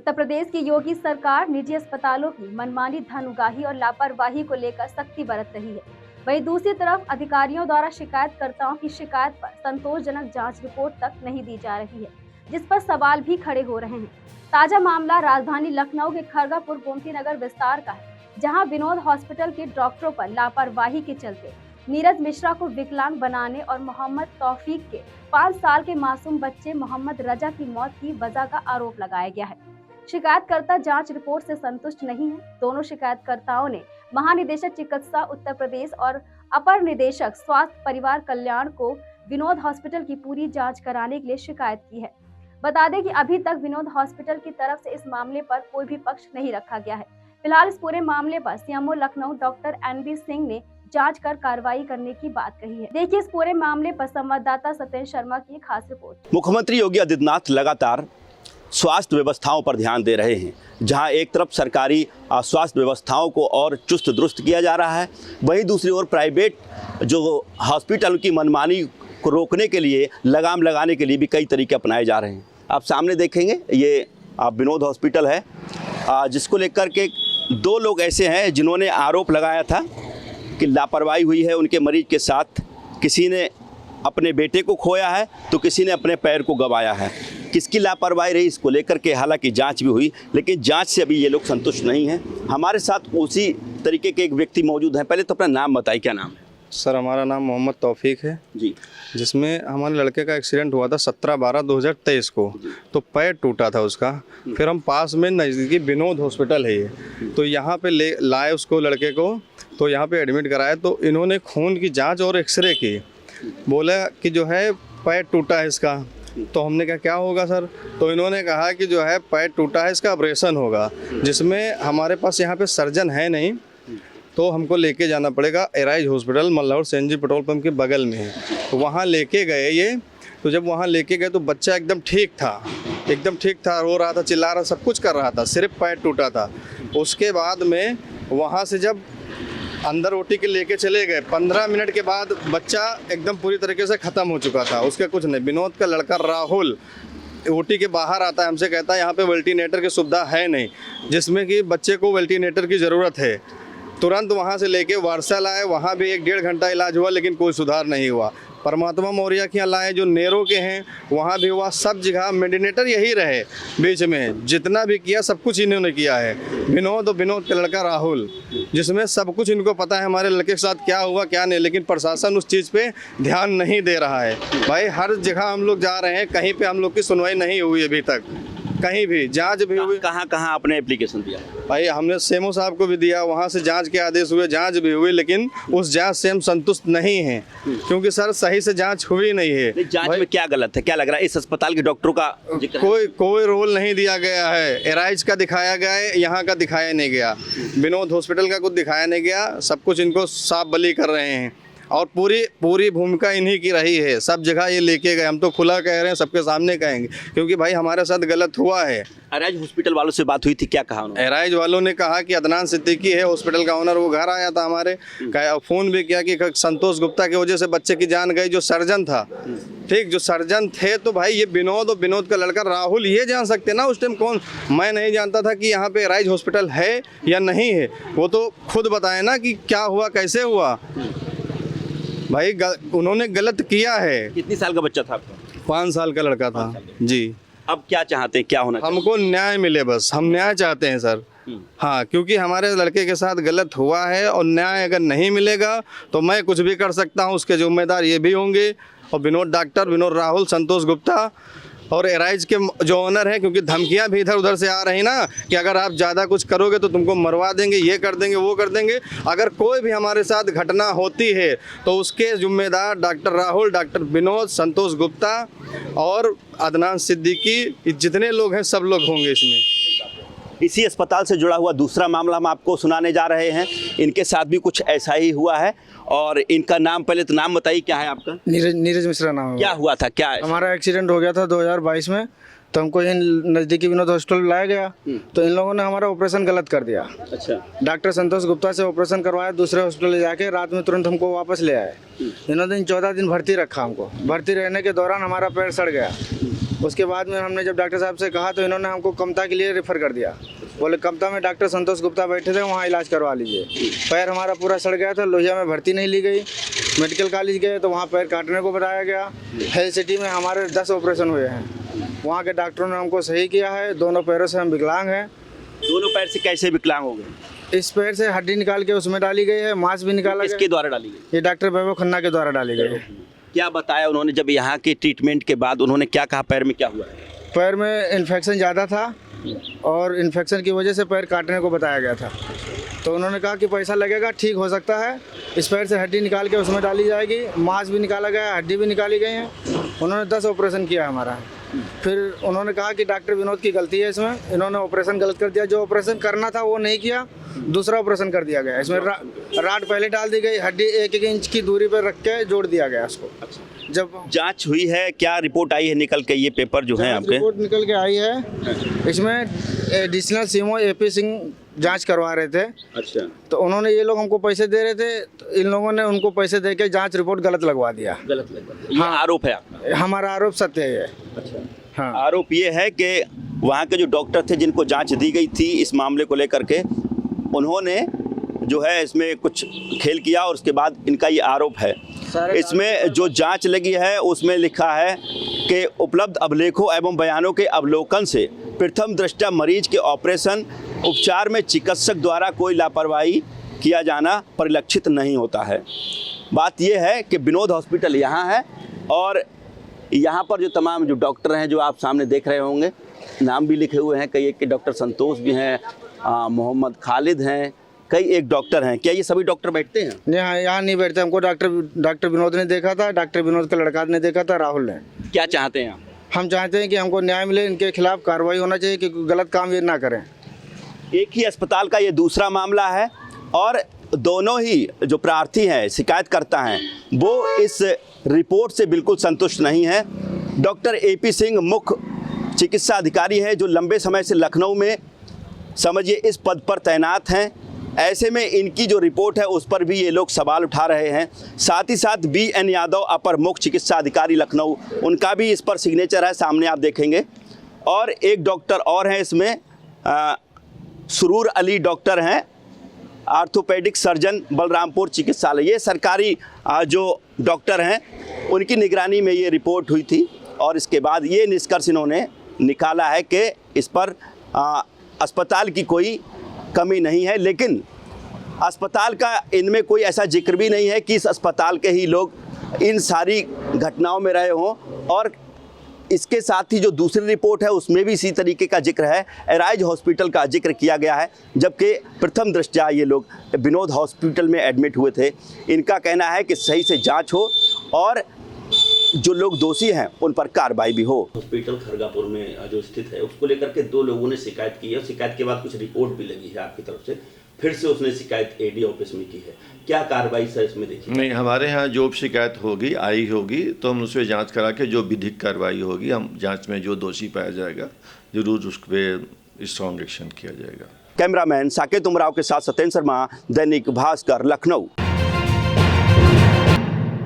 उत्तर प्रदेश की योगी सरकार निजी अस्पतालों की मनमानी धन उगाही और लापरवाही को लेकर सख्ती बरत रही है। वहीं दूसरी तरफ अधिकारियों द्वारा शिकायतकर्ताओं की शिकायत पर संतोषजनक जांच रिपोर्ट तक नहीं दी जा रही है, जिस पर सवाल भी खड़े हो रहे हैं। ताजा मामला राजधानी लखनऊ के खरगापुर गोमती नगर विस्तार का है, जहां विनोद हॉस्पिटल के डॉक्टरों पर लापरवाही के चलते नीरज मिश्रा को विकलांग बनाने और मोहम्मद तौफीक के 5 साल के मासूम बच्चे मोहम्मद रजा की मौत की वजह का आरोप लगाया गया है। शिकायतकर्ता जांच रिपोर्ट से संतुष्ट नहीं है। दोनों शिकायतकर्ताओं ने महानिदेशक चिकित्सा उत्तर प्रदेश और अपर निदेशक स्वास्थ्य परिवार कल्याण को विनोद हॉस्पिटल की पूरी जांच कराने के लिए शिकायत की है। बता दें कि अभी तक विनोद हॉस्पिटल की तरफ से इस मामले पर कोई भी पक्ष नहीं रखा गया है। फिलहाल इस पूरे मामले पर CMO Lucknow doctor NB Singh ने जांच कर कार्रवाई करने की बात कही है। देखिए इस पूरे मामले पर संवाददाता सत्येंद्र शर्मा की खास रिपोर्ट। मुख्यमंत्री योगी आदित्यनाथ लगातार स्वास्थ्य व्यवस्थाओं पर ध्यान दे रहे हैं। जहां एक तरफ सरकारी स्वास्थ्य व्यवस्थाओं को और चुस्त दुरुस्त किया जा रहा है, वहीं दूसरी ओर प्राइवेट जो हॉस्पिटल की मनमानी को रोकने के लिए, लगाम लगाने के लिए भी कई तरीके अपनाए जा रहे हैं। आप सामने देखेंगे ये विनोद हॉस्पिटल है, जिसको लेकर के 2 लोग ऐसे हैं जिन्होंने आरोप लगाया था कि लापरवाही हुई है उनके मरीज के साथ। किसी ने अपने बेटे को खोया है तो किसी ने अपने पैर को गंवाया है। किसकी लापरवाही रही इसको लेकर के हालांकि जांच भी हुई, लेकिन जांच से अभी ये लोग संतुष्ट नहीं हैं। हमारे साथ उसी तरीके के एक व्यक्ति मौजूद हैं। पहले तो अपना नाम बताइए, क्या नाम है? सर हमारा नाम मोहम्मद तौफीक है जी। जिसमें हमारे लड़के का एक्सीडेंट हुआ था 17/12/2023 को, तो पैर टूटा था उसका। फिर हम पास में नज़दीकी विनोद हॉस्पिटल है ये, तो यहाँ पे लाए उसको, लड़के को, तो यहाँ पे एडमिट कराया। तो इन्होंने खून की जांच और एक्सरे की, बोला कि जो है पैर टूटा है इसका। तो हमने कहा क्या होगा सर? तो इन्होंने कहा कि जो है पैर टूटा है, इसका ऑपरेशन होगा, जिसमें हमारे पास यहाँ पे सर्जन है नहीं, तो हमको लेके जाना पड़ेगा एराइज हॉस्पिटल, मल्लाहौर CNG पेट्रोल पंप के बगल में है। तो वहाँ लेके गए ये। तो जब वहाँ लेके गए तो बच्चा एकदम ठीक था, रो रहा था, चिल्ला रहा, सब कुछ कर रहा था, सिर्फ पैर टूटा था। उसके बाद में वहाँ से जब अंदर OT के लेके चले गए, 15 मिनट के बाद बच्चा एकदम पूरी तरीके से ख़त्म हो चुका था, उसका कुछ नहीं। विनोद का लड़का राहुल OT के बाहर आता है, हमसे कहता है यहाँ पे वेंटिलेटर की सुविधा है नहीं, जिसमें कि बच्चे को वेंटिलेटर की ज़रूरत है। तुरंत वहाँ से लेके वारसल आए, वहाँ भी 1-1.5 घंटा इलाज हुआ, लेकिन कोई सुधार नहीं हुआ। परमात्मा मौर्य के यहाँ लाए जो नेरो के हैं, वहाँ भी हुआ। सब जगह मेडिनेटर यही रहे बीच में, जितना भी किया सब कुछ इन्होंने किया है। विनोद और विनोद का लड़का राहुल, जिसमें सब कुछ इनको पता है हमारे लड़के के साथ क्या हुआ क्या नहीं, लेकिन प्रशासन उस चीज़ पे ध्यान नहीं दे रहा है। भाई हर जगह हम लोग जा रहे हैं, कहीं पे हम लोग की सुनवाई नहीं हुई अभी तक, कहीं भी जांच भी हुई। कहाँ आपने एप्लीकेशन दिया? भाई हमने सीएमओ साहब को भी दिया, वहाँ से जांच के आदेश हुए, जांच भी हुई, लेकिन उस जांच से हम संतुष्ट नहीं हैं, क्योंकि सर सही से जांच हुई नहीं है। जांच में क्या गलत है, क्या लग रहा है? इस अस्पताल के डॉक्टरों का कोई रोल नहीं दिया गया है। एराइज का दिखाया गया है, यहाँ का दिखाया नहीं गया, विनोद हॉस्पिटल का कुछ दिखाया नहीं गया। सब कुछ इनको साफ बली कर रहे हैं और पूरी भूमिका इन्हीं की रही है। सब जगह ये लेके गए, हम तो खुला कह रहे हैं, सबके सामने कहेंगे, क्योंकि भाई हमारे साथ गलत हुआ है। एराइज हॉस्पिटल वालों से बात हुई थी, क्या कहा उन्होंने? एराइज वालों ने कहा कि अदनान सिद्दीकी है हॉस्पिटल का ओनर, वो घर आया था हमारे, फ़ोन भी किया कि संतोष गुप्ता की वजह से बच्चे की जान गई, जो सर्जन था। ठीक, जो सर्जन थे, तो भाई ये विनोद और विनोद का लड़का राहुल ये जान सकते ना उस टाइम कौन। मैं नहीं जानता था कि यहाँ पे एराइज हॉस्पिटल है या नहीं है, वो तो खुद बताए ना कि क्या हुआ, कैसे हुआ। भाई उन्होंने गलत किया है। कितनी साल का बच्चा था आपका? 5 साल का लड़का था जी। अब क्या चाहते हैं, क्या होना चाहिए? हमको न्याय मिले, बस हम न्याय चाहते हैं सर। हाँ, क्योंकि हमारे लड़के के साथ गलत हुआ है और न्याय अगर नहीं मिलेगा तो मैं कुछ भी कर सकता हूँ, उसके जिम्मेदार ये भी होंगे, और विनोद डॉक्टर, विनोद राहुल, संतोष गुप्ता और एराइज के जो ओनर हैं, क्योंकि धमकियां भी इधर उधर से आ रही ना कि अगर आप ज़्यादा कुछ करोगे तो तुमको मरवा देंगे, ये कर देंगे, वो कर देंगे। अगर कोई भी हमारे साथ घटना होती है तो उसके जिम्मेदार डॉक्टर राहुल, डॉक्टर विनोद, संतोष गुप्ता और अदनान सिद्दीकी, जितने लोग हैं सब लोग होंगे इसमें। इसी अस्पताल से जुड़ा हुआ दूसरा मामला हम आपको सुनाने जा रहे हैं। इनके साथ भी कुछ ऐसा ही हुआ है, और इनका नाम, पहले तो नाम बताइए, क्या है आपका? नीरज मिश्रा नाम है। क्या हुआ था, क्या? हमारा एक्सीडेंट हो गया था 2022 में, तो हमको इन नज़दीकी विनोद हॉस्पिटल लाया गया, तो इन लोगों ने हमारा ऑपरेशन गलत कर दिया। अच्छा। डॉक्टर संतोष गुप्ता से ऑपरेशन करवाया, दूसरे हॉस्पिटल ले जाके रात में तुरंत हमको वापस ले आए। इन्होंने 14 दिन भर्ती रखा हमको। भर्ती रहने के दौरान हमारा पैर सड़ गया, उसके बाद में हमने जब डॉक्टर साहब से कहा तो इन्होंने हमको कमता के लिए रेफ़र कर दिया। बोले कमता में डॉक्टर संतोष गुप्ता बैठे थे, वहाँ इलाज करवा लीजिए। पैर हमारा पूरा सड़ गया था, लोहिया में भर्ती नहीं ली गई। मेडिकल कॉलेज गए तो वहाँ पैर काटने को बताया गया। हेल्थ सिटी में हमारे 10 ऑपरेशन हुए हैं, वहाँ के डॉक्टरों ने हमको सही किया है। दोनों पैरों से हम विकलांग हैं। दोनों पैर से कैसे विकलांग हो गए? इस पैर से हड्डी निकाल के उसमें डाली गई है, मांस भी निकाला किसके गया। द्वारा डाली गई? ये डॉक्टर वैभव खन्ना के द्वारा डाली गई है। क्या बताया उन्होंने जब यहाँ के ट्रीटमेंट के बाद उन्होंने क्या कहा, पैर में क्या हुआ? पैर में इन्फेक्शन ज़्यादा था और इन्फेक्शन की वजह से पैर काटने को बताया गया था। तो उन्होंने कहा कि पैसा लगेगा, ठीक हो सकता है। इस पैर से हड्डी निकाल के उसमें डाली जाएगी, मांस भी निकाला गया, हड्डी भी निकाली गई है। उन्होंने 10 ऑपरेशन किया हमारा। फिर उन्होंने कहा कि डॉक्टर विनोद की गलती है इसमें, इन्होंने ऑपरेशन गलत कर दिया। जो ऑपरेशन करना था वो नहीं किया, दूसरा ऑपरेशन कर दिया गया। इसमें राड पहले डाल दी गई, हड्डी 1-1 इंच की दूरी पर रख के जोड़ दिया गया उसको। जब जांच हुई है, क्या रिपोर्ट आई है निकल के? ये पेपर जो है आपके रिपोर्ट निकल के आई है, इसमें एडिशनल सीएमओ AP सिंह जांच करवा रहे थे। अच्छा। तो उन्होंने, ये लोग हमको पैसे दे रहे थे, तो इन लोगों ने उनको पैसे दे के जांच रिपोर्ट गलत लगवा दिया। गलत लगा? ये आरोप है आपका? हमारा आरोप सत्य है ये। अच्छा। हाँ, आरोप ये है कि वहाँ के जो डॉक्टर थे जिनको जांच दी गई थी इस मामले को लेकर के, उन्होंने जो है इसमें कुछ खेल किया और उसके बाद इनका ये आरोप है। इसमें जो जांच लगी है उसमें लिखा है कि उपलब्ध अभिलेखों एवं बयानों के अवलोकन से प्रथम दृष्टया मरीज के ऑपरेशन उपचार में चिकित्सक द्वारा कोई लापरवाही किया जाना परिलक्षित नहीं होता है। बात यह है कि विनोद हॉस्पिटल यहाँ है और यहाँ पर जो तमाम जो डॉक्टर हैं जो आप सामने देख रहे होंगे, नाम भी लिखे हुए हैं। कई एक के डॉक्टर संतोष भी हैं, मोहम्मद खालिद हैं, कई एक डॉक्टर हैं। क्या ये सभी डॉक्टर बैठते हैं? नहीं, यहाँ नहीं बैठते। हमको डॉक्टर विनोद ने देखा था, डॉक्टर विनोद का लड़का ने देखा था, राहुल ने। क्या चाहते हैं आप? हम चाहते हैं कि हमको न्याय मिले, इनके खिलाफ कार्रवाई होना चाहिए कि गलत काम ये ना करें। एक ही अस्पताल का ये दूसरा मामला है और दोनों ही जो प्रार्थी हैं, शिकायतकर्ता हैं, वो इस रिपोर्ट से बिल्कुल संतुष्ट नहीं है। डॉक्टर AP सिंह मुख्य चिकित्सा अधिकारी है जो लंबे समय से लखनऊ में समझिए इस पद पर तैनात हैं। ऐसे में इनकी जो रिपोर्ट है उस पर भी ये लोग सवाल उठा रहे हैं। साथ ही साथ BN यादव अपर मुख्य चिकित्सा अधिकारी लखनऊ, उनका भी इस पर सिग्नेचर है, सामने आप देखेंगे। और एक डॉक्टर और हैं इसमें, सुरूर अली डॉक्टर हैं, आर्थोपेडिक सर्जन बलरामपुर चिकित्सालय। ये सरकारी जो डॉक्टर हैं उनकी निगरानी में ये रिपोर्ट हुई थी और इसके बाद ये निष्कर्ष इन्होंने निकाला है कि इस पर अस्पताल की कोई कमी नहीं है। लेकिन अस्पताल का इनमें कोई ऐसा जिक्र भी नहीं है कि इस अस्पताल के ही लोग इन सारी घटनाओं में रहे हों। और इसके साथ ही जो दूसरी रिपोर्ट है उसमें भी इसी तरीके का जिक्र है, एराइज हॉस्पिटल का जिक्र किया गया है, जबकि प्रथम दृष्टया ये लोग विनोद हॉस्पिटल में एडमिट हुए थे। इनका कहना है कि सही से जांच हो और जो लोग दोषी हैं उन पर कार्रवाई भी हो। हॉस्पिटल खरगापुर में जो स्थित है उसको लेकर के 2 लोगों ने शिकायत की है और शिकायत के बाद कुछ रिपोर्ट भी लगी है आपकी तरफ से, फिर से उसने शिकायत AD ऑफिस में की है। क्या कार्रवाई सर इसमें देखिए? नहीं, हमारे यहाँ जो शिकायत होगी आई होगी तो हम उसमें जांच करा के जो विधिक कार्रवाई होगी, हम जांच में जो दोषी पाया जाएगा जरूर उस पर स्ट्रॉन्ग एक्शन किया जाएगा। कैमरामैन साकेत उमराव के साथ सत्येंद्र शर्मा, दैनिक भास्कर, लखनऊ।